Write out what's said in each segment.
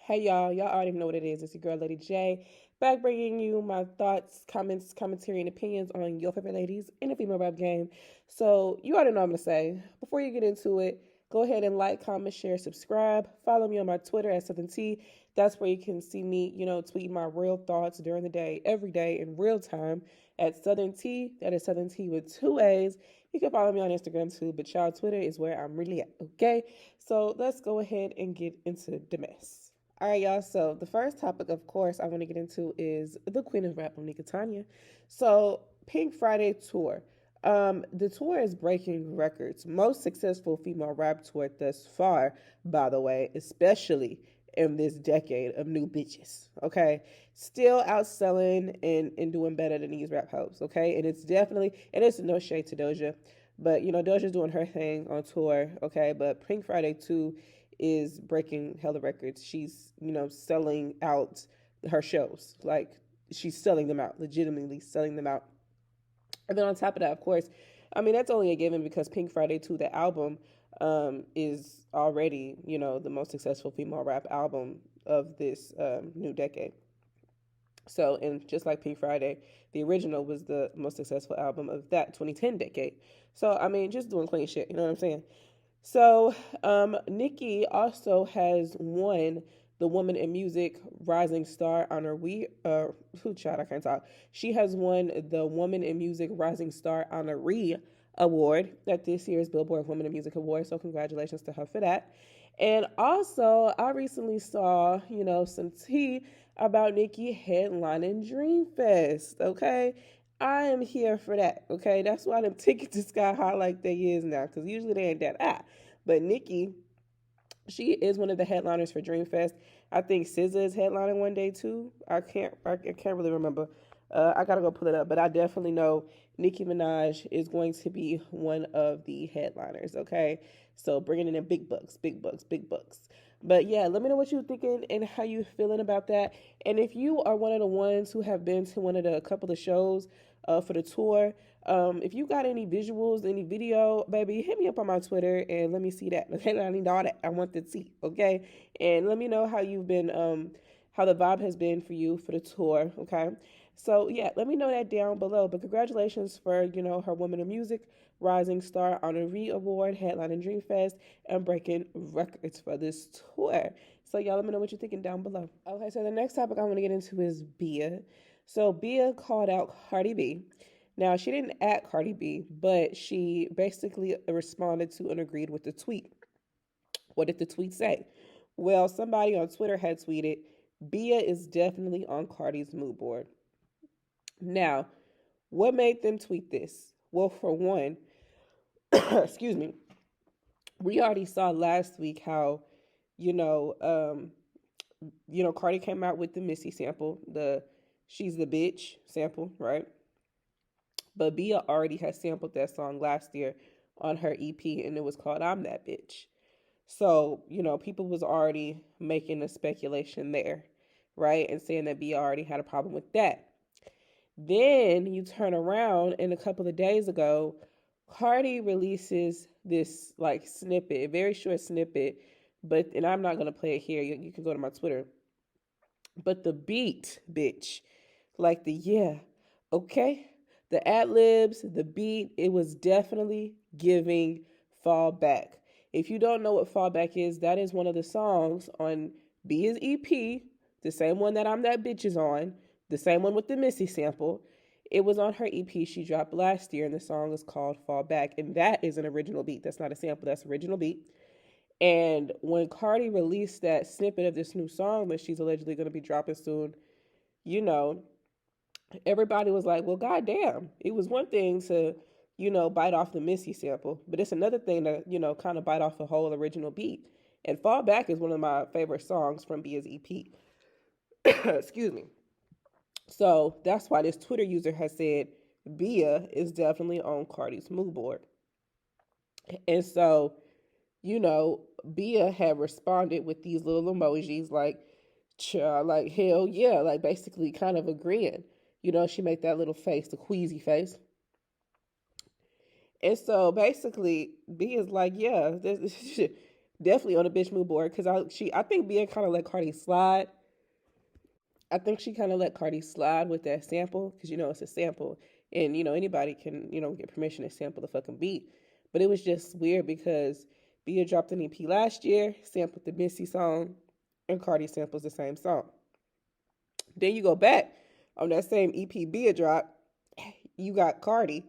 Hey y'all already know what it is. It's your girl Lady J, back bringing you my thoughts, comments, commentary, and opinions on your favorite ladies in the female rap game. So you already know what I'm gonna say. Before you get into it, go ahead and like, comment, share, subscribe. Follow me on my Twitter at Southern T. That's where you can see me, tweeting my real thoughts during the day, every day in real time at Southern T. That is Southern T with two A's. You can follow me on Instagram too, but y'all Twitter is where I'm really at. Okay, so let's go ahead and get into the mess. All right, y'all. So the first topic, of course, I want to get into is the Queen of Rap, Monica Tanya. So Pink Friday tour. The tour is breaking records. Most successful female rap tour thus far, by the way, especially in this decade of new bitches. Okay, still outselling and doing better than these rap hoes. Okay, and it's no shade to Doja, but Doja's doing her thing on tour. Okay, but Pink Friday 2 is breaking hella records. She's, selling out her shows. Like, she's selling them out, legitimately selling them out. And then on top of that, of course, I mean, that's only a given because Pink Friday 2, the album, is already, the most successful female rap album of this new decade. So, and just like Pink Friday, the original was the most successful album of that 2010 decade. So, I mean, just doing clean shit, you know what I'm saying? So, Nicki also has won the Woman in Music Rising Star Honor. Who child? I can't talk. She has won the Woman in Music Rising Star Honoree Award at this year's Billboard Women in Music Award. So, congratulations to her for that. And also, I recently saw, some tea about Nicki headlining Dreamfest. Okay, I am here for that. Okay, that's why them tickets is sky high like they is now, because usually they ain't that high. But Nicki, she is one of the headliners for Dreamfest. I think SZA is headlining one day too. I can't really remember. I gotta go pull it up, but I definitely know Nicki Minaj is going to be one of the headliners. Okay, so bringing in big bucks, big bucks, big bucks. But yeah, let me know what you're thinking and how you feeling about that. And if you are one of the ones who have been to one of the couple of shows for the tour, if you got any visuals, any video, baby, hit me up on my Twitter and let me see that. Okay, I need all that. I want to see. Okay, and let me know how you've been, how the vibe has been for you for the tour. Okay, so yeah, let me know that down below. But congratulations for her Woman of Music Rising Star Honoree Award, headlining Dreamfest, and breaking records for this tour. So y'all, let me know what you're thinking down below. Okay, so the next topic I want to get into is Bia. So Bia called out Cardi B. Now, she didn't at Cardi B, but she basically responded to and agreed with the tweet. What did the tweet say? Well, somebody on Twitter had tweeted, Bia is definitely on Cardi's mood board. Now, what made them tweet this? Well, for one, excuse me, we already saw last week how, you know, um, Cardi came out with the Missy sample, the She's the Bitch sample, right? But Bia already had sampled that song last year on her EP, and it was called I'm That Bitch. So, people was already making a speculation there, right? And saying that Bia already had a problem with that. Then you turn around, and a couple of days ago, Cardi releases this like snippet, a very short snippet, and I'm not gonna play it here. You can go to my Twitter. But the beat, bitch, like okay, the ad libs, the beat, it was definitely giving Fall Back. If you don't know what Fall Back is, that is one of the songs on Bia's EP, the same one that I'm That Bitch is on, the same one with the Missy sample. It was on her EP she dropped last year, and the song is called Fall Back. And that is an original beat. That's not a sample, that's original beat. And when Cardi released that snippet of this new song that she's allegedly going to be dropping soon, you know, everybody was like, well, goddamn. It was one thing to, bite off the Missy sample, but it's another thing to, kind of bite off the whole original beat. And Fall Back is one of my favorite songs from Bia's EP. Excuse me. So that's why this Twitter user has said Bia is definitely on Cardi's mood board. And so, Bia had responded with these little emojis like hell yeah, like basically kind of agreeing. She made that little face, the queasy face. And so basically, Bia's like, yeah, Definitely on a bitch mood board because I think Bia kind of let Cardi slide. I think she kind of let Cardi slide with that sample because it's a sample, and anybody can get permission to sample the fucking beat. But it was just weird because Bia dropped an EP last year, sampled the Missy song, and Cardi samples the same song. Then you go back on that same EP Bia drop, you got Cardi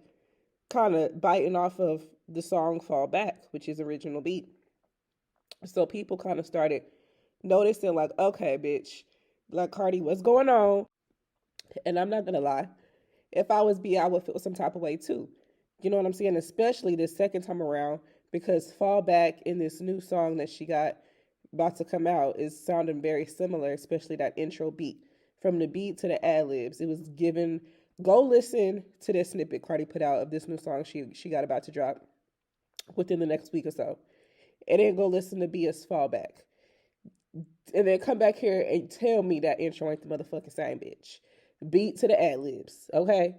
kind of biting off of the song Fall Back, which is original beat. So people kind of started noticing, like, okay, bitch, like Cardi, what's going on? And I'm not gonna lie, if I was B, I would feel some type of way too. You know what I'm saying? Especially this second time around, because Fall Back in this new song that she got about to come out is sounding very similar, especially that intro beat. From the beat to the ad libs, it was given. Go listen to this snippet Cardi put out of this new song she got about to drop within the next week or so, and then go listen to Bia's Fall Back, and then come back here and tell me that intro ain't the motherfucking same, bitch. Beat to the ad libs, okay?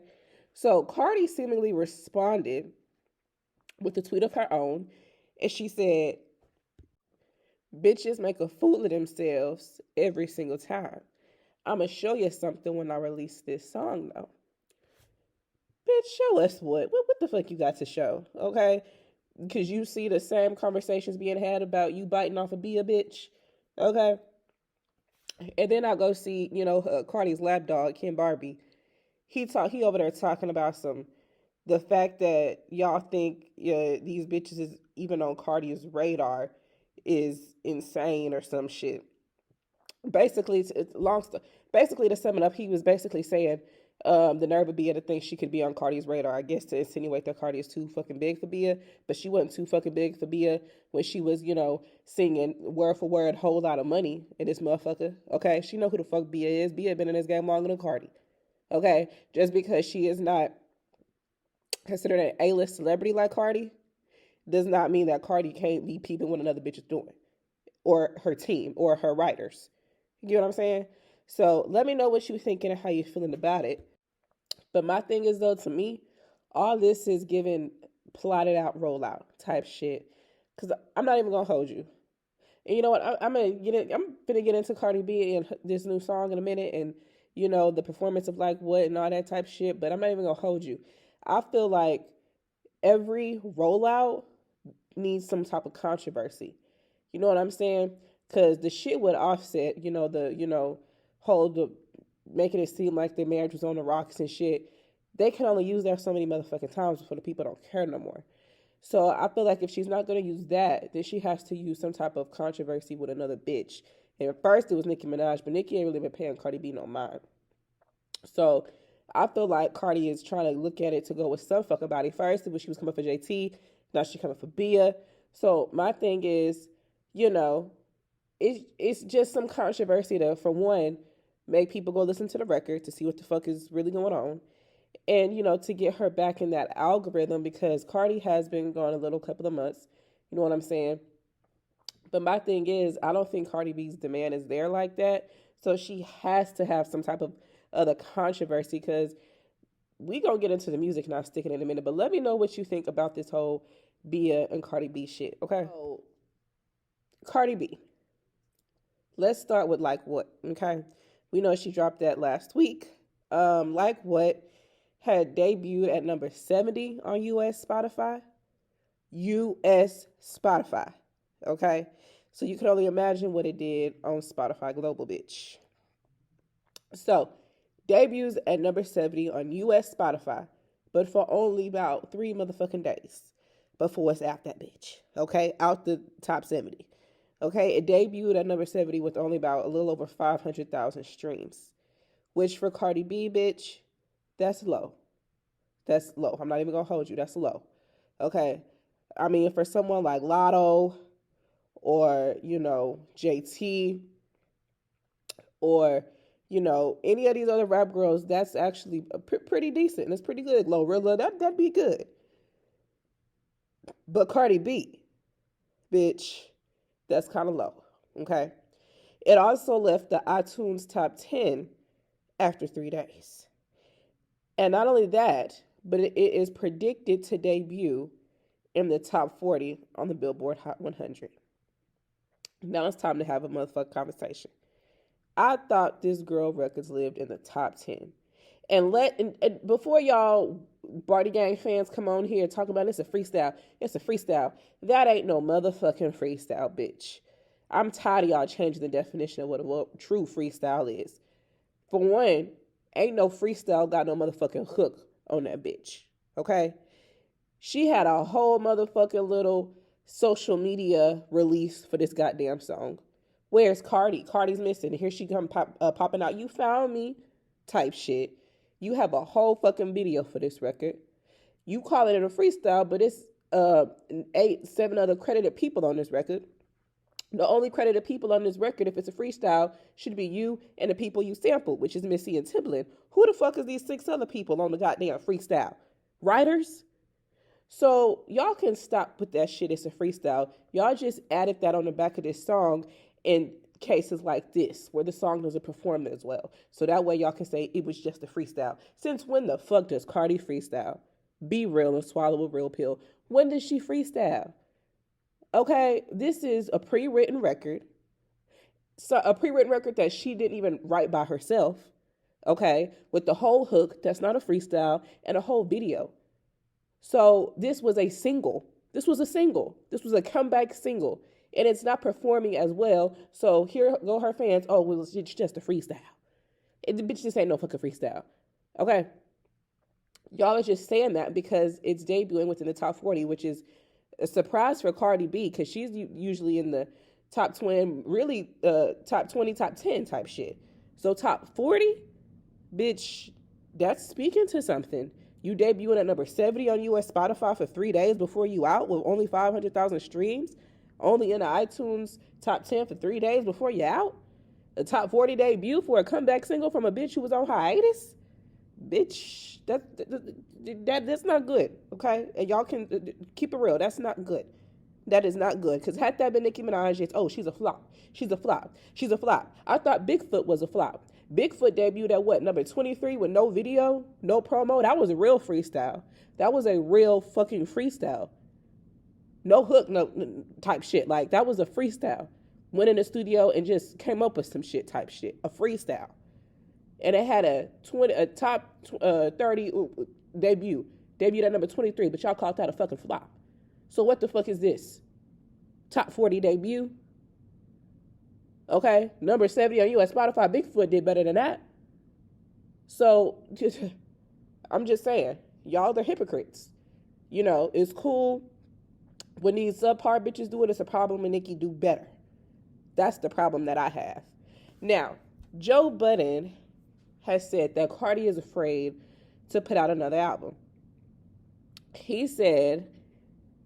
So Cardi seemingly responded with a tweet of her own, and she said, "Bitches make a fool of themselves every single time. I'ma show you something when I release this song, though." Bitch, show us what? What the fuck you got to show, okay? Because you see the same conversations being had about you biting off a bee, a bitch, okay? And then I go see, Cardi's lapdog, Ken Barbie. He over there talking about the fact that y'all think these bitches is even on Cardi's radar is insane or some shit. Basically, it's long story. Basically, to sum it up, he was basically saying the nerve of Bia to think she could be on Cardi's radar. I guess to insinuate that Cardi is too fucking big for Bia, but she wasn't too fucking big for Bia when she was, singing word for word, whole lot of money in this motherfucker. Okay, she know who the fuck Bia is. Bia been in this game longer than Cardi. Okay, just because she is not considered an A-list celebrity like Cardi does not mean that Cardi can't be peeping what another bitch is doing, or her team, or her writers. You know what I'm saying? So let me know what you thinking and how you feeling about it. But my thing is though, to me, all this is giving plotted out rollout type shit. Cause I'm not even gonna hold you. And you know what? I'm gonna get into Cardi B and this new song in a minute, and the performance of like what and all that type shit. But I'm not even gonna hold you. I feel like every rollout needs some type of controversy. You know what I'm saying? Because the shit would Offset, whole the making it seem like their marriage was on the rocks and shit. They can only use that so many motherfucking times before the people don't care no more. So I feel like if she's not gonna use that, then she has to use some type of controversy with another bitch. And at first it was Nicki Minaj, but Nicki ain't really been paying Cardi B no mind. So I feel like Cardi is trying to look at it to go with some fucking body. First, it was she was coming for JT. Now she's coming for Bia. So my thing is, it's just some controversy to, for one, make people go listen to the record to see what the fuck is really going on. And, to get her back in that algorithm because Cardi has been gone a little couple of months. You know what I'm saying? But my thing is, I don't think Cardi B's demand is there like that. So she has to have some type of other controversy because we gonna get into the music and I'll stick it in a minute. But let me know what you think about this whole Bia and Cardi B shit, okay? So, Cardi B. Let's start with Like What, okay? We know she dropped that last week. Like What had debuted at number 70 on US Spotify. US Spotify, okay? So you can only imagine what it did on Spotify Global, bitch. So, debuts at number 70 on US Spotify, but for only about 3 motherfucking days before it's out that bitch, okay? Out the top 70. Okay, it debuted at number 70 with only about a little over 500,000 streams, which for Cardi B, bitch, that's low. That's low. I'm not even gonna hold you. That's low. Okay, I mean, for someone like Lotto or, JT or, any of these other rap girls, that's actually pretty decent. It's pretty good. Glorilla, that'd be good. But Cardi B, bitch, that's kind of low. Okay. It also left the iTunes top 10 after 3 days. And not only that, but it is predicted to debut in the top 40 on the Billboard Hot 100. Now it's time to have a motherfucking conversation. I thought this girl records lived in the top 10. And before y'all Barty Gang fans come on here talking about it's a freestyle, it's a freestyle. That ain't no motherfucking freestyle, bitch. I'm tired of y'all changing the definition of what a true freestyle is. For one, ain't no freestyle got no motherfucking hook on that bitch. Okay? She had a whole motherfucking little social media release for this goddamn song. Where's Cardi? Cardi's missing. Here she come popping out. You found me type shit. You have a whole fucking video for this record. You call it a freestyle, but it's 7 other credited people on this record. The only credited people on this record, if it's a freestyle, should be you and the people you sampled, which is Missy and Timbaland. Who the fuck is these 6 other people on the goddamn freestyle? Writers? So y'all can stop with that shit. It's a freestyle. Y'all just added that on the back of this song in cases like this, where the song doesn't perform as well. So that way y'all can say it was just a freestyle. Since when the fuck does Cardi freestyle? Be real and swallow a real pill. When does she freestyle? Okay, this is a pre-written record. So a pre-written record that she didn't even write by herself. Okay, with the whole hook, that's not a freestyle, and a whole video. So this was a single. This was a comeback single. And it's not performing as well. So here go her fans. Oh, well, it's just a freestyle. The bitch just ain't no fucking freestyle. Okay? Y'all are just saying that because it's debuting within the top 40, which is a surprise for Cardi B because she's usually in the top 20, really top 20, top 10 type shit. So top 40, bitch, that's speaking to something. You debuting at number 70 on US Spotify for 3 days before you out with only 500,000 streams. Only in the iTunes top 10 for 3 days before you out. A top 40 debut for a comeback single from a bitch who was on hiatus. Bitch, that's not good, okay? And y'all can keep it real. That's not good. That is not good. Because had that been Nicki Minaj, it's, oh, she's a flop. She's a flop. She's a flop. I thought Bigfoot was a flop. Bigfoot debuted at what, number 23 with no video, no promo? That was a real freestyle. That was a real fucking freestyle. No hook, no type shit. Like, that was a freestyle. Went in the studio and just came up with some shit type shit. A freestyle. And it had a top 30 debut. Debuted at number 23, but y'all called that a fucking flop. So what the fuck is this? Top 40 debut? Okay, number 70 on US Spotify. Bigfoot did better than that. So, I'm just saying, y'all are hypocrites. You know, it's cool when these subpar bitches do it. It's a problem when Nicki do better. That's the problem that I have. Now, Joe Budden has said that Cardi is afraid to put out another album. He said,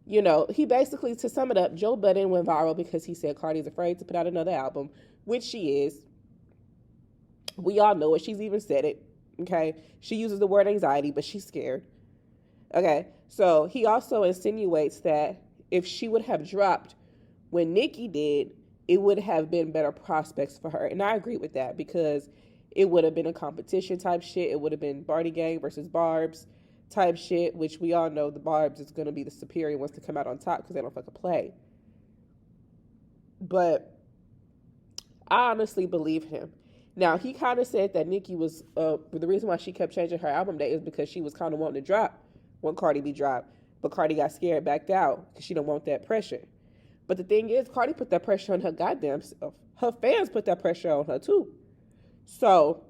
you know, he basically, to sum it up, Joe Budden went viral because he said Cardi's afraid to put out another album, which she is. We all know it. She's even said it, okay? She uses the word anxiety, but she's scared. Okay, so he also insinuates that if she would have dropped when Nicki did, it would have been better prospects for her. And I agree with that because it would have been a competition type shit. It would have been Barty Gang versus Barb's type shit, which we all know the Barb's is going to be the superior ones to come out on top because they don't fucking play. But I honestly believe him. Now, he kind of said that Nicki was, the reason why she kept changing her album date is because she was kind of wanting to drop when Cardi B dropped. But Cardi got scared, backed out because she don't want that pressure. But the thing is, Cardi put that pressure on her goddamn self. Her fans put that pressure on her too. So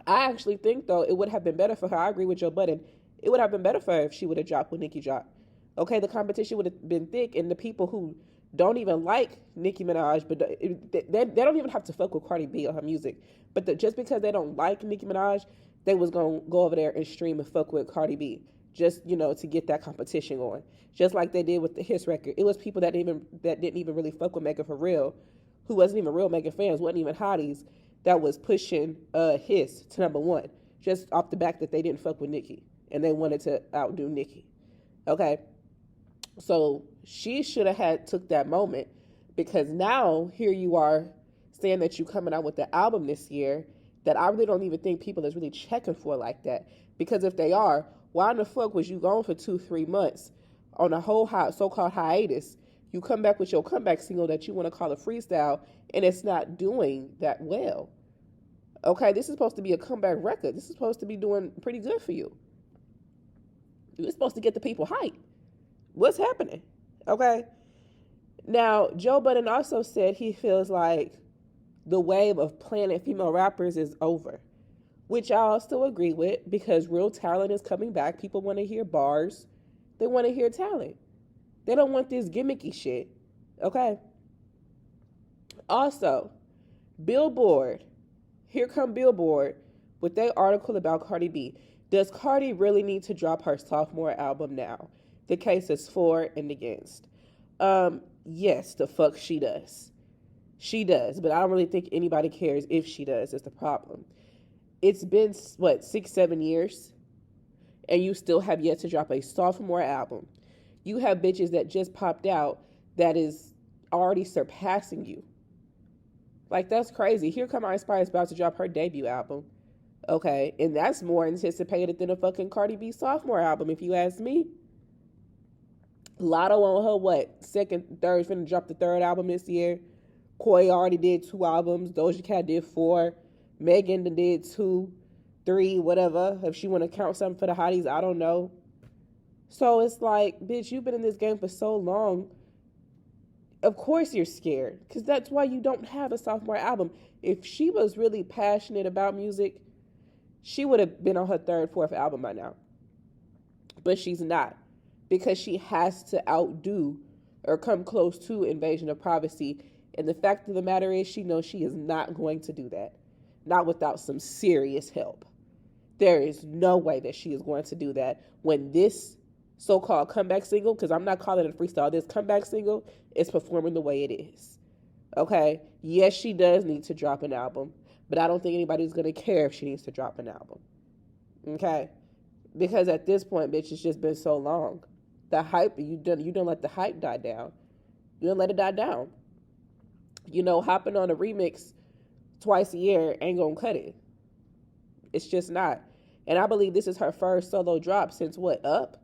I actually think, though, it would have been better for her. I agree with Joe Budden. It would have been better for her if she would have dropped when Nicki dropped. Okay, the competition would have been thick, and the people who don't even like Nicki Minaj, but they don't even have to fuck with Cardi B or her music. But just because they don't like Nicki Minaj, they was going to go over there and stream and fuck with Cardi B. Just, you know, to get that competition going. Just like they did with the Hiss record. It was people that didn't even really fuck with Megan for real, who wasn't even real Megan fans, wasn't even hotties, that was pushing Hiss to number 1, just off the back that they didn't fuck with Nicki, and they wanted to outdo Nicki. Okay? So she should have took that moment, because now here you are saying that you coming out with the album this year that I really don't even think people is really checking for like that. Because if they are, why in the fuck was you gone for 2-3 months on a whole so-called hiatus? You come back with your comeback single that you want to call a freestyle, and it's not doing that well. Okay, this is supposed to be a comeback record. This is supposed to be doing pretty good for you. You're supposed to get the people hyped. What's happening? Okay. Now, Joe Budden also said he feels like the wave of playing female rappers is over, which I also agree with because real talent is coming back. People want to hear bars, they want to hear talent. They don't want this gimmicky shit. Okay. Also, Billboard, here come Billboard with their article about Cardi B. Does Cardi really need to drop her sophomore album now? The case is for and against. Yes, the fuck she does. She does, but I don't really think anybody cares if she does, is the problem. It's been, what, 6, 7 years? And you still have yet to drop a sophomore album. You have bitches that just popped out that is already surpassing you. Like, that's crazy. Here come Ice Spice about to drop her debut album. Okay, and that's more anticipated than a fucking Cardi B sophomore album, if you ask me. Lotto on her, what, second, third, finna drop the third album this year. Koi already did 2 albums. Doja Cat did 4. Megan did 2, 3, whatever. If she want to count something for the hotties, I don't know. So it's like, bitch, you've been in this game for so long. Of course you're scared, because that's why you don't have a sophomore album. If she was really passionate about music, she would have been on her 3rd, 4th album by now. But she's not, because she has to outdo or come close to Invasion of Privacy. And the fact of the matter is, she knows she is not going to do that. Not without some serious help. There is no way that she is going to do that when this so-called comeback single, because I'm not calling it a freestyle, this comeback single is performing the way it is. Okay? Yes, she does need to drop an album, but I don't think anybody's going to care if she needs to drop an album. Okay? Because at this point, bitch, it's just been so long. The hype, you don't let the hype die down. You don't let it die down. You know, hopping on a remix twice a year ain't gonna cut it. It's just not. And I believe this is her first solo drop since what, Up?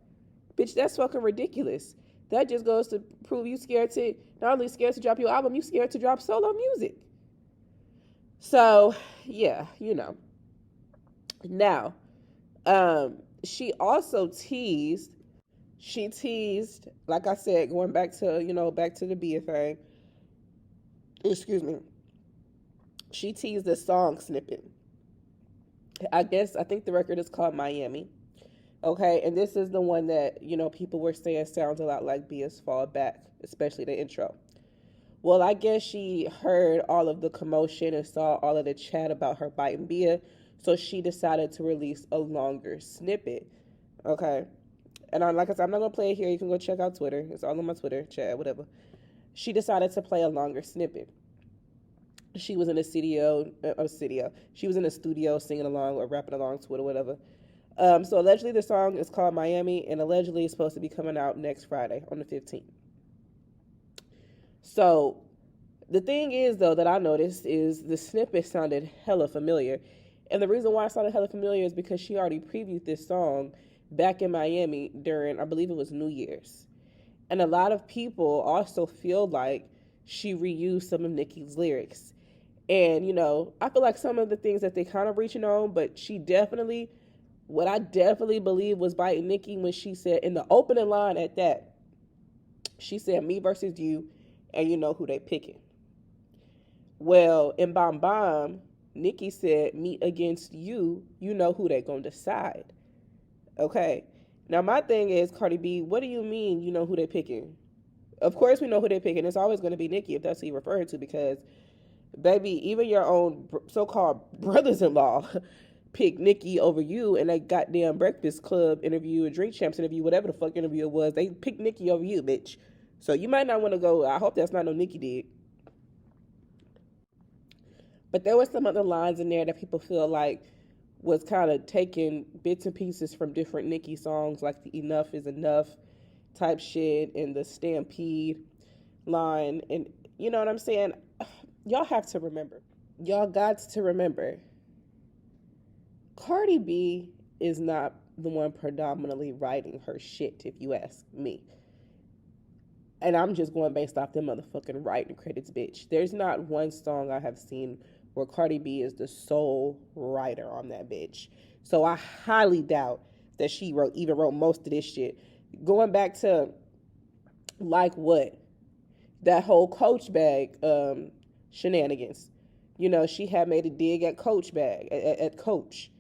Bitch, that's fucking ridiculous. That just goes to prove you scared to, not only scared to drop your album, you scared to drop solo music. So, yeah, you know. Now, she also teased, like I said, going back to, back to the Bia thing. Excuse me. She teased a song snippet. I think the record is called Miami. Okay, and this is the one that, people were saying sounds a lot like Bia's Fall Back, especially the intro. Well, I guess she heard all of the commotion and saw all of the chat about her biting Bia, so she decided to release a longer snippet. Okay, and like I said, I'm not going to play it here. You can go check out Twitter. It's all on my Twitter, chat, whatever. She decided to play a longer snippet. She was in a studio. She was in a studio singing along or rapping along to it or whatever. So allegedly the song is called Miami, and allegedly it's supposed to be coming out next Friday on the 15th. So the thing is, though, that I noticed is the snippet sounded hella familiar. And the reason why it sounded hella familiar is because she already previewed this song back in Miami during, I believe it was New Year's. And a lot of people also feel like she reused some of Nicki's lyrics. And, I feel like some of the things that they kind of reaching on, but she definitely, what I definitely believe was biting Nicki when she said, in the opening line at that, she said, me versus you, and you know who they picking. Well, in Bam Bam, Nicki said, me against you, you know who they gonna decide. Okay. Now, my thing is, Cardi B, what do you mean you know who they picking? Of course we know who they picking. It's always going to be Nicki if that's who you're referring to, because, baby, even your own so-called brothers-in-law picked Nicki over you in a goddamn Breakfast Club interview, a Drink Champs interview, whatever the fuck interview it was. They picked Nicki over you, bitch. So you might not want to go. I hope that's not no Nicki did. But there were some other lines in there that people feel like was kind of taking bits and pieces from different Nicki songs, like the Enough is Enough type shit and the Stampede line. And you know what I'm saying? Y'all have to remember. Y'all got to remember. Cardi B is not the one predominantly writing her shit, if you ask me. And I'm just going based off them motherfucking writing credits, bitch. There's not one song I have seen where Cardi B is the sole writer on that bitch. So I highly doubt that she wrote most of this shit. Going back to like what, that whole Coach Bag shenanigans. You know, she had made a dig at Coach Bag, at Coach.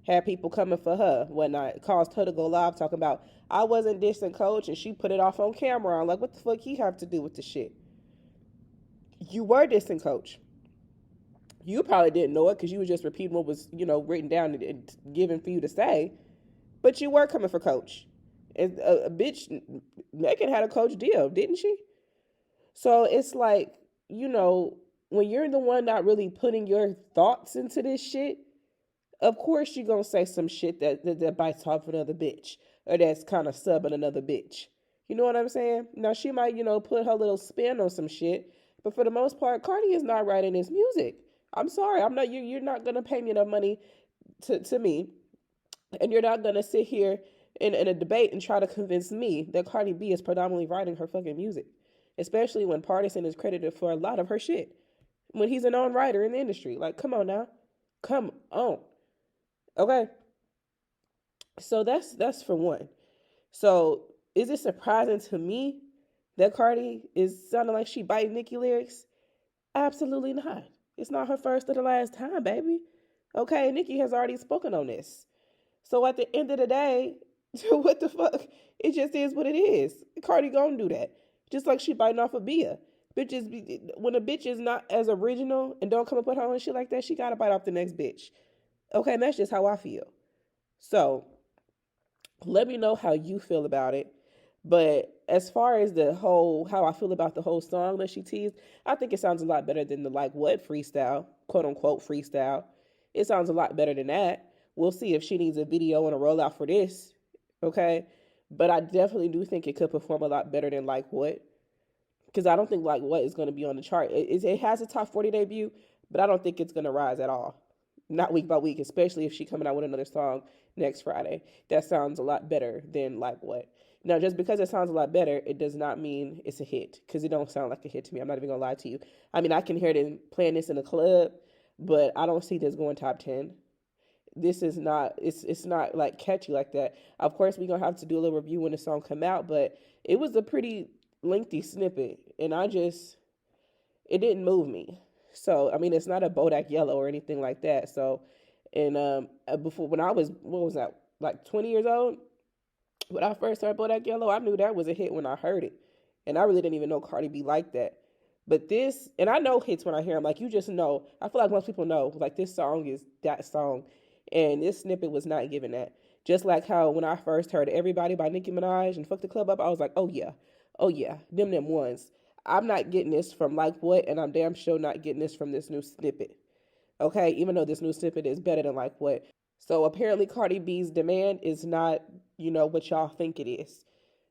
Had people coming for her when I caused her to go live talking about I wasn't dissing Coach, and she put it off on camera. I'm like, what the fuck he have to do with the shit? You were dissing Coach. You probably didn't know it because you were just repeating what was, written down and given for you to say. But you were coming for Coach. And a bitch, Megan had a Coach deal, didn't she? So it's like, when you're the one not really putting your thoughts into this shit, of course you're gonna say some shit that bites off another bitch or that's kind of subbing another bitch. You know what I'm saying? Now she might, put her little spin on some shit, but for the most part, Cardi is not writing this music. I'm sorry, I'm not. You're not gonna pay me enough money to me, and you're not gonna sit here in a debate and try to convince me that Cardi B is predominantly writing her fucking music, especially when Partisan is credited for a lot of her shit. When he's a known writer in the industry, like, come on now, come on. Okay, so that's for one. So is it surprising to me that Cardi is sounding like she biting Nicki lyrics? Absolutely not. It's not her first or the last time, baby. Okay, Nicki has already spoken on this. So at the end of the day, what the fuck? It just is what it is. Cardi gonna do that. Just like she biting off a Bia. Bitches, when a bitch is not as original and don't come up with her own shit like that, she gotta bite off the next bitch. Okay, and that's just how I feel. So let me know how you feel about it. But as far as the whole, how I feel about the whole song that she teased, I think it sounds a lot better than the like what freestyle, quote unquote freestyle. It sounds a lot better than that. We'll see if she needs a video and a rollout for this. Okay. But I definitely do think it could perform a lot better than like what. Because I don't think like what is going to be on the chart. It has a top 40 debut, but I don't think it's going to rise at all. Not week by week, especially if she coming out with another song next Friday. That sounds a lot better than like what. Now, just because it sounds a lot better, it does not mean it's a hit, because it don't sound like a hit to me. I'm not even gonna lie to you. I mean, I can hear them playing this in a club, but I don't see this going top 10. This is not. It's not like catchy like that. Of course, we're gonna have to do a little review when the song come out, but it was a pretty lengthy snippet, and it didn't move me. So I mean, it's not a Bodak Yellow or anything like that. So, and before, when I was, what was that, like 20 years old, when I first heard Bodak Yellow, I knew that was a hit when I heard it, and I really didn't even know Cardi B like that. But this, and I know hits when I hear them. Like, you just know. I feel like most people know. Like, this song is that song, and this snippet was not given that. Just like how when I first heard "Everybody" by Nicki Minaj and "Fuck the Club Up," I was like, oh yeah, them ones. I'm not getting this from like what, and I'm damn sure not getting this from this new snippet. Okay, even though this new snippet is better than like what. So apparently Cardi B's demand is not, what y'all think it is.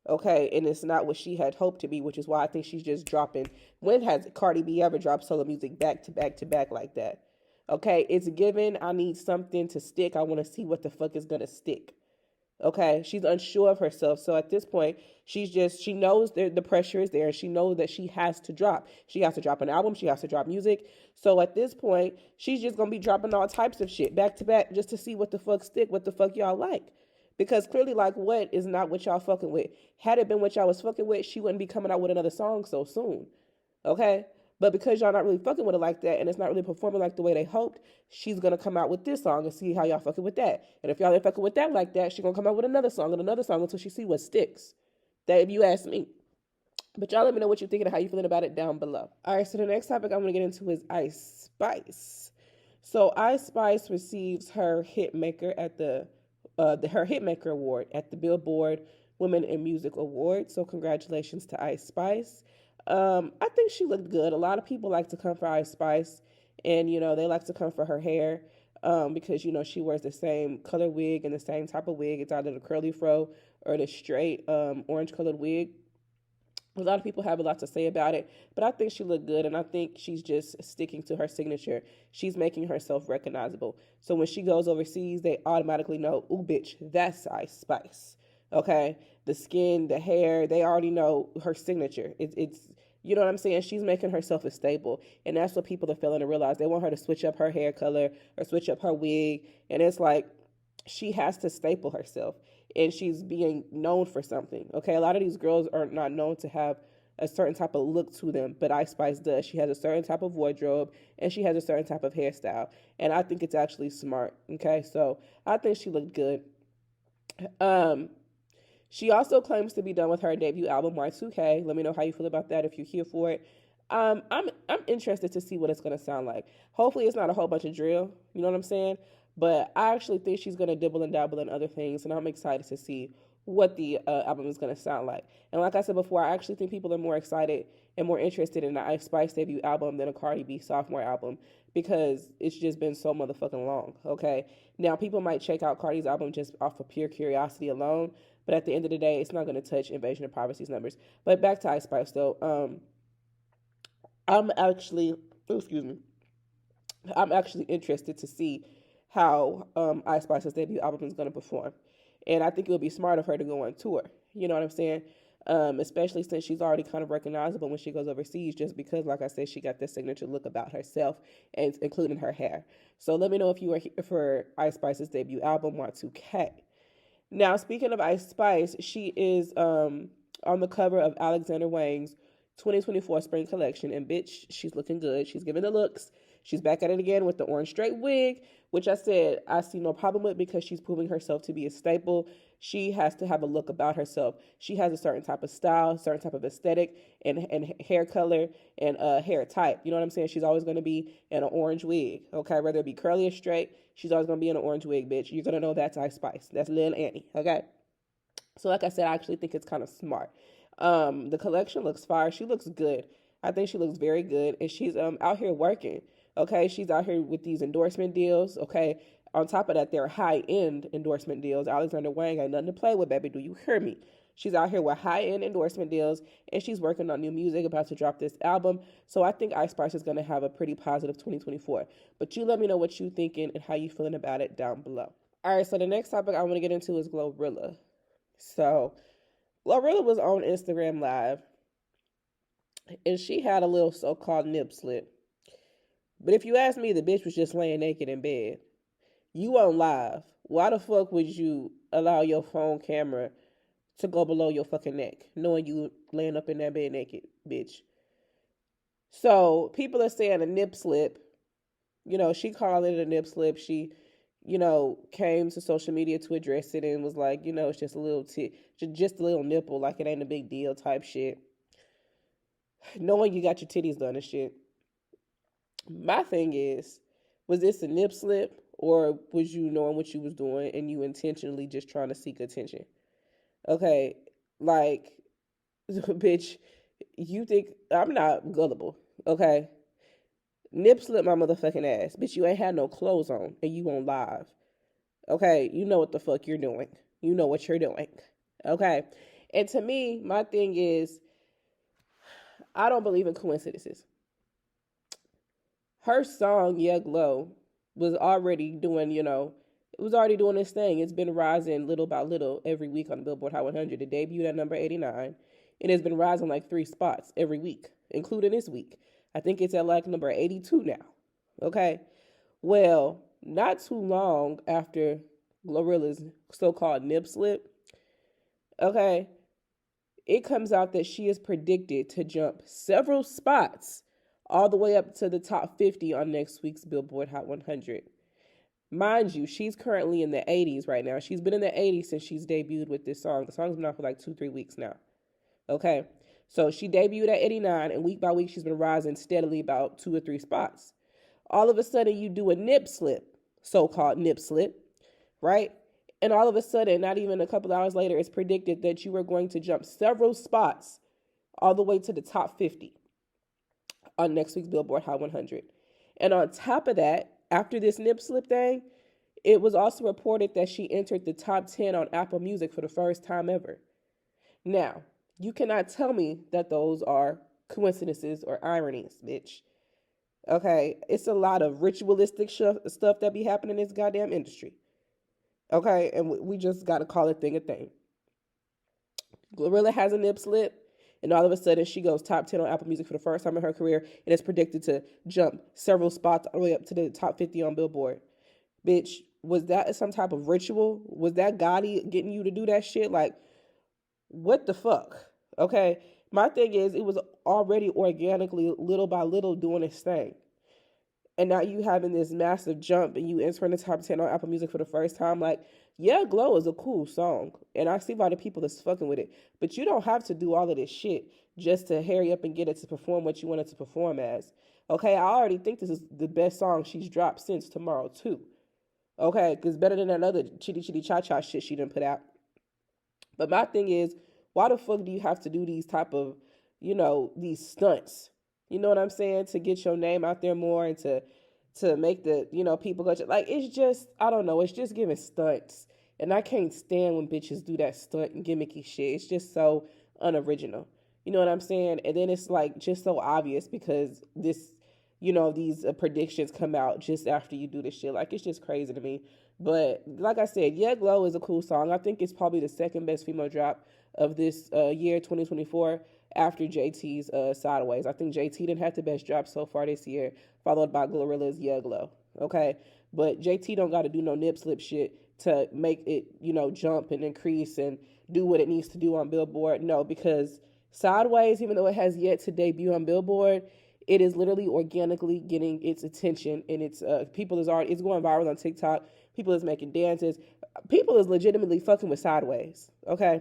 Okay, and it's not what she had hoped to be, which is why I think she's just dropping. When has Cardi B ever dropped solo music back to back to back like that? Okay, it's given. I need something to stick. I want to see what the fuck is gonna stick. Okay, she's unsure of herself. So at this point, she knows the pressure is there, and she knows that she has to drop. She has to drop an album. She has to drop music. So at this point, she's just gonna be dropping all types of shit back to back just to see what the fuck stick, what the fuck y'all like. Because clearly, like, what is not what y'all fucking with. Had it been what y'all was fucking with, she wouldn't be coming out with another song so soon. Okay? But because y'all not really fucking with it like that, and it's not really performing like the way they hoped, she's gonna come out with this song and see how y'all fucking with that. And if y'all ain't fucking with that like that, she's gonna come out with another song and another song until she see what sticks. That, if you ask me. But y'all let me know what you're thinking and how you feeling about it down below. All right, so the next topic I'm gonna get into is Ice Spice. So Ice Spice receives her Hitmaker at her Hitmaker Award at the Billboard Women in Music Awards. So congratulations to Ice Spice. I think she looked good. A lot of people like to come for Ice Spice, and they like to come for her hair, because she wears the same color wig and the same type of wig. It's either the curly fro or the straight orange colored wig. A lot of people have a lot to say about it, but I think she looked good, and I think she's just sticking to her signature. She's making herself recognizable. So when she goes overseas, they automatically know, ooh, bitch, that's Ice Spice. Okay, the skin, the hair, they already know her signature. It's you know what I'm saying? She's making herself a staple. And that's what people are failing to realize. They want her to switch up her hair color or switch up her wig. And it's like she has to staple herself. And she's being known for something. Okay, a lot of these girls are not known to have a certain type of look to them, but Ice Spice does. She has a certain type of wardrobe and she has a certain type of hairstyle. And I think it's actually smart. Okay, so I think she looked good. Um, she also claims to be done with her debut album Y2K. Let me know how you feel about that if you're here for it. I'm interested to see what it's gonna sound like. Hopefully, it's not a whole bunch of drill. You know what I'm saying? But I actually think she's gonna dibble and dabble in other things, and I'm excited to see what the album is gonna sound like. And like I said before, I actually think people are more excited and more interested in the Ice Spice debut album than a Cardi B sophomore album because it's just been so motherfucking long. Okay, now people might check out Cardi's album just off of pure curiosity alone, but at the end of the day, it's not going to touch Invasion of Privacy's numbers. But back to Ice Spice, though. I'm actually, excuse me, I'm actually interested to see how Ice Spice's debut album is going to perform. And I think it would be smart of her to go on tour. You know what I'm saying? Especially since she's already kind of recognizable when she goes overseas, just because, like I said, she got this signature look about herself, and including her hair. So let me know if you are here for Ice Spice's debut album, Y2K. Now, speaking of Ice Spice, she is on the cover of Alexander Wang's 2024 spring collection, and bitch, she's looking good. She's giving the looks. She's back at it again with the orange straight wig, which I said I see no problem with because she's proving herself to be a staple. She has to have a look about herself. She has a certain type of style, certain type of aesthetic, and hair color and hair type. You know what I'm saying? She's always going to be in an orange wig, okay? Whether it be curly or straight, she's always going to be in an orange wig, bitch. You're going to know that's Ice Spice. That's Lil Annie, okay? So like I said, I actually think it's kind of smart. The collection looks fire. She looks good. I think she looks very good, and she's out here working. Okay, she's out here with these endorsement deals. Okay, on top of that, they're high end endorsement deals. Alexander Wang ain't nothing to play with, baby. Do you hear me? She's out here with high end endorsement deals, and she's working on new music, about to drop this album. So I think Ice Spice is gonna have a pretty positive 2024. But you let me know what you thinking and how you feeling about it down below. All right, so the next topic I want to get into is Glorilla. So Glorilla was on Instagram Live, and she had a little so-called nip slip. But if you ask me, the bitch was just laying naked in bed. You on live. Why the fuck would you allow your phone camera to go below your fucking neck, knowing you laying up in that bed naked, bitch? So people are saying a nip slip. You know, she called it a nip slip. She, came to social media to address it and was like, it's just a little just a little nipple, like it ain't a big deal type shit. Knowing you got your titties done and shit. My thing is, was this a nip slip or was you knowing what you was doing and you intentionally just trying to seek attention? Okay, like, bitch, you think I'm not gullible, okay? Nip slip my motherfucking ass. Bitch, you ain't had no clothes on and you on live. Okay, you know what the fuck you're doing. You know what you're doing. Okay? And to me, my thing is, I don't believe in coincidences. Her song, Yeah Glow, was already doing, it was already doing this thing. It's been rising little by little every week on the Billboard Hot 100. It debuted at number 89. It has been rising like 3 spots every week, including this week. I think it's at like number 82 now. Okay? Well, not too long after Glorilla's so-called nip slip, okay, it comes out that she is predicted to jump several spots all the way up to the top 50 on next week's Billboard Hot 100. Mind you, she's currently in the 80s right now. She's been in the 80s since she's debuted with this song. The song's been out for like 2-3 weeks now. Okay, so she debuted at 89, and week by week she's been rising steadily about 2 or 3 spots. All of a sudden, you do a nip slip, so-called nip slip, right? And all of a sudden, not even a couple hours later, it's predicted that you are going to jump several spots all the way to the top 50 on next week's Billboard Hot 100. And on top of that, after this nip slip thing, it was also reported that she entered the top 10 on Apple Music for the first time ever. Now, you cannot tell me that those are coincidences or ironies, bitch. Okay, it's a lot of ritualistic stuff that be happening in this goddamn industry. Okay, and we just got to call a thing a thing. Glorilla has a nip slip, and all of a sudden she goes top 10 on Apple Music for the first time in her career, and is predicted to jump several spots all the way up to the top 50 on Billboard. Bitch, was that some type of ritual? Was that Gotti getting you to do that shit? Like, what the fuck? Okay. My thing is, it was already organically, little by little, doing its thing. And now you having this massive jump and you entering the top 10 on Apple Music for the first time. Like, yeah, Glow is a cool song. And I see why the people is fucking with it. But you don't have to do all of this shit just to hurry up and get it to perform what you want it to perform as. Okay, I already think this is the best song she's dropped since Tomorrow, too. Okay, because better than that other chitty chitty cha cha shit she done put out. But my thing is, why the fuck do you have to do these type of, these stunts? You know what I'm saying? To get your name out there more and to make the, people go, like, it's just, I don't know, it's just giving stunts. And I can't stand when bitches do that stunt and gimmicky shit. It's just so unoriginal. You know what I'm saying? And then it's like just so obvious because these predictions come out just after you do this shit. Like, it's just crazy to me. But like I said, Yeah Glow is a cool song. I think it's probably the second best female drop of this year, 2024, after JT's Sideways. I think JT didn't have the best drop so far this year, followed by Glorilla's Yeah Glow. Okay? But JT don't got to do no nip slip shit to make it, jump and increase and do what it needs to do on Billboard. No, because Sideways, even though it has yet to debut on Billboard, it is literally organically getting its attention, and it's it's going viral on TikTok. People is making dances. People is legitimately fucking with Sideways. Okay,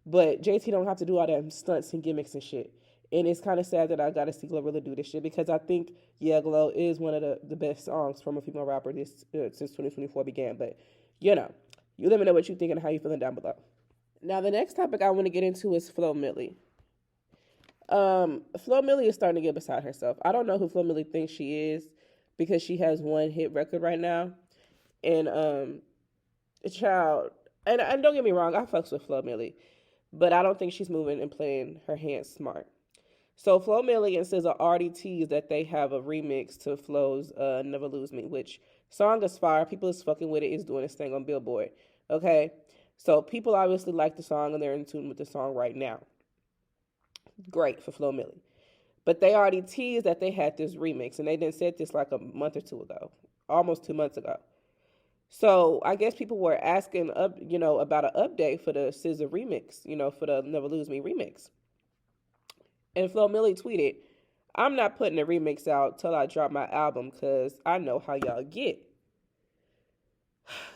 but JT don't have to do all that stunts and gimmicks and shit. And it's kind of sad that I got to see Glorilla do this shit because I think Yeah Glow is one of the best songs from a female rapper since 2024 began. But you let me know what you think and how you feeling down below. Now the next topic I want to get into is Flo Milli. Flo Milli is starting to get beside herself. I don't know who Flo Milli thinks she is because she has one hit record right now. And a child, and don't get me wrong, I fucks with Flo Milli, but I don't think she's moving and playing her hands smart. So Flo Milli and SZA already teased that they have a remix to Flo's Never Lose Me, which song is fire. People is fucking with it. It's doing its thing on Billboard. Okay? So people obviously like the song and they're in tune with the song right now. Great for Flo Milli. But they already teased that they had this remix, and they didn't said this like a month or two ago, almost 2 months ago. So I guess people were asking about an update for the SZA remix, for the Never Lose Me remix. And Flo Milli tweeted, "I'm not putting a remix out till I drop my album because I know how y'all get."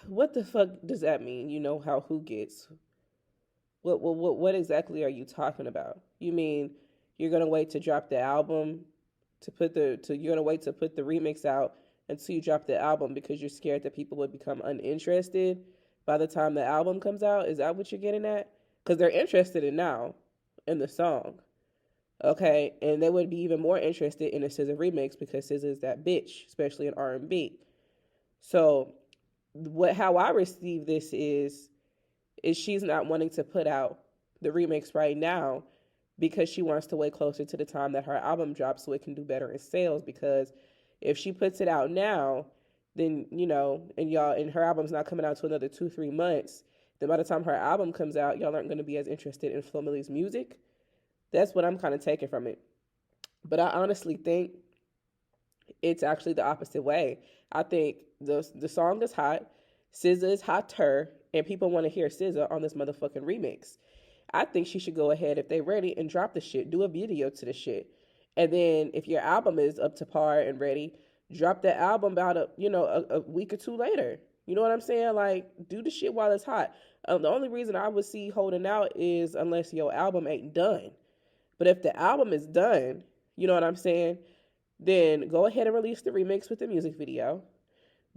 What the fuck does that mean? You know how who gets? What exactly are you talking about? You mean you're gonna wait to drop the album you're gonna wait to put the remix out until you drop the album because you're scared that people would become uninterested by the time the album comes out? Is that what you're getting at? Because they're interested in the song. Okay, and they would be even more interested in a SZA remix because SZA is that bitch, especially in R&B. So, how I receive this is she's not wanting to put out the remix right now because she wants to wait closer to the time that her album drops so it can do better in sales. Because if she puts it out now, then and her album's not coming out to another 2-3 months, then by the time her album comes out, y'all aren't going to be as interested in Flo Milli's music. That's what I'm kind of taking from it. But I honestly think it's actually the opposite way. I think the song is hot, SZA is hotter, and people want to hear SZA on this motherfucking remix. I think she should go ahead, if they ready, and drop the shit. Do a video to the shit. And then if your album is up to par and ready, drop the album about a week or two later. You know what I'm saying? Like, do the shit while it's hot. The only reason I would see holding out is unless your album ain't done. But if the album is done, you know what I'm saying, then go ahead and release the remix with the music video.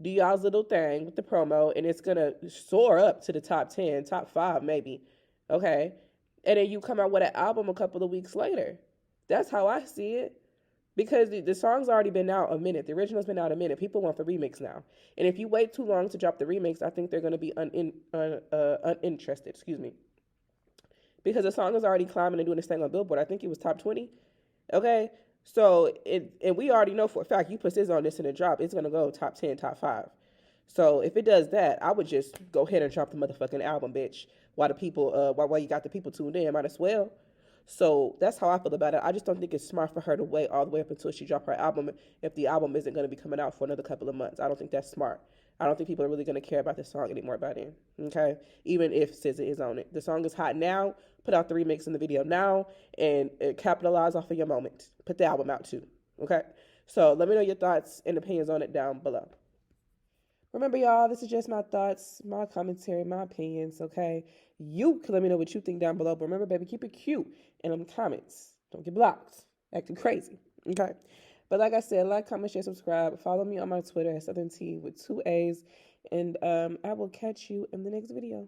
Do y'all's little thing with the promo, and it's going to soar up to the top 10, top 5 maybe. Okay? And then you come out with an album a couple of weeks later. That's how I see it. Because the song's already been out a minute. The original's been out a minute. People want the remix now. And if you wait too long to drop the remix, I think they're going to be uninterested. Excuse me. Because the song is already climbing and doing this thing on Billboard. I think it was top 20. Okay? So, and we already know for a fact, you put SZA on this in a drop, it's going to go top 10, top 5. So if it does that, I would just go ahead and drop the motherfucking album, bitch. While the people, while you got the people tuned in, might as well. So that's how I feel about it. I just don't think it's smart for her to wait all the way up until she drop her album if the album isn't going to be coming out for another couple of months. I don't think that's smart. I don't think people are really going to care about this song anymore by then. Okay, even if SZA is on it, the song is hot now. Put out the remix in the video now and capitalize off of your moment. Put the album out too. Okay, so let me know your thoughts and opinions on it down below. Remember, y'all, this is just my thoughts, my commentary, my opinions, okay? You can let me know what you think down below. But remember, baby, keep it cute in them comments. Don't get blocked. Acting crazy, okay? But like I said, like, comment, share, subscribe. Follow me on my Twitter at Southern T with 2 A's. And I will catch you in the next video.